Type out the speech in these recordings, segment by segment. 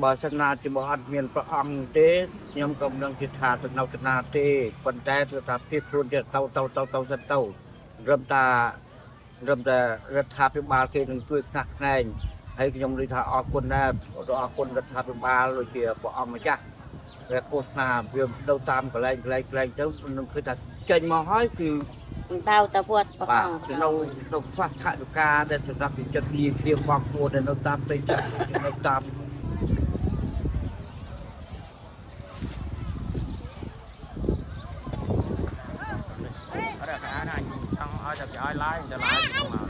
បើសិនណាជាបើអត់មានព្រះអង្គទេខ្ញុំក៏មិនដឹងជាថាទៅនៅទីណាទេប៉ុន្តែគឺថាភៀសខ្លួនទៅសិនទៅរឹមតារដ្ឋាភិបាលគេនឹងជួយខ្នះខ្នែងហើយខ្ញុំនិយាយថាអរគុណណាស់អរគុណរដ្ឋាភិបាលដូចជាព្រះអង្គម្ចាស់ដែលឃោសនាវាទៅតាមកន្លែងទៅនឹងគឺថាចេញមកហើយគឺតៅតវត្តព្រះអង្គនៅខ្វះថវិកាដែលសម្រាប់ចិត្តជាបងប្អូនដែលនៅតាមផ្ទៃចិត្តនៅតាមจะย้ายไล่จะไล่ลงมา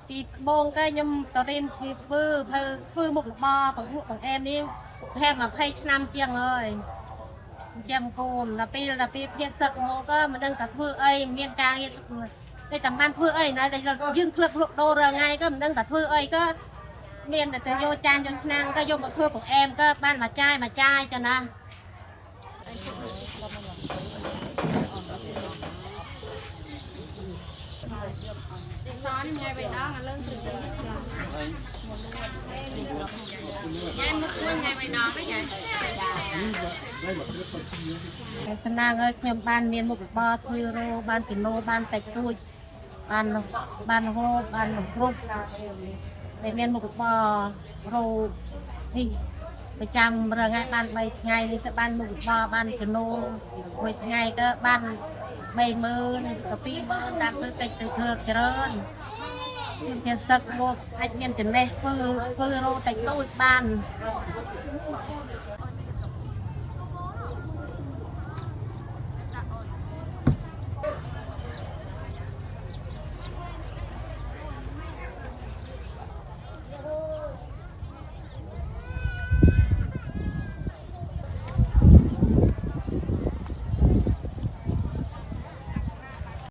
ពីបងក៏ខ្ញុំតរៀនធ្វើមុខរបរបង្អែមនេះប្រហែល20ឆ្នាំជាងហើយចាំកូនដល់ពេលភៀសសឹកមកក៏មិនដឹងថាធ្វើអីមានការងារតែតាមបានធ្វើអីណាតែយើងក្លឹបលក់ដូររាល់ថ្ងៃក៏មិនដឹងថាធ្វើអីក៏មានតែយកចានយកឆ្នាំងក៏យកមកធ្វើបង្អែមក៏បានមួយចាយទៅណាសនថ្ងៃបៃដងអាលឿងព្រឹកញ៉ាំមកខ្លួនថ្ងៃបៃដងហ្នឹងចាសំណាងឲ្យខ្ញុំបានមានមុខរបរធ្វើរោបានគីឡូបានតិចតួចបានហូបបានគ្រប់ដែលមានមុខរបររោនេះប្រចាំរងបាន3ថ្ងៃនេះទៅបានមុខរបរបានគីឡូមួយថ្ងៃទៅបាន30000ទៅ20000តាមទៅតិចទៅធ្វើច្រើនខ្ញុំជាសឹកមកអាចមានចំណេះធ្វើរោតិចតូចបាន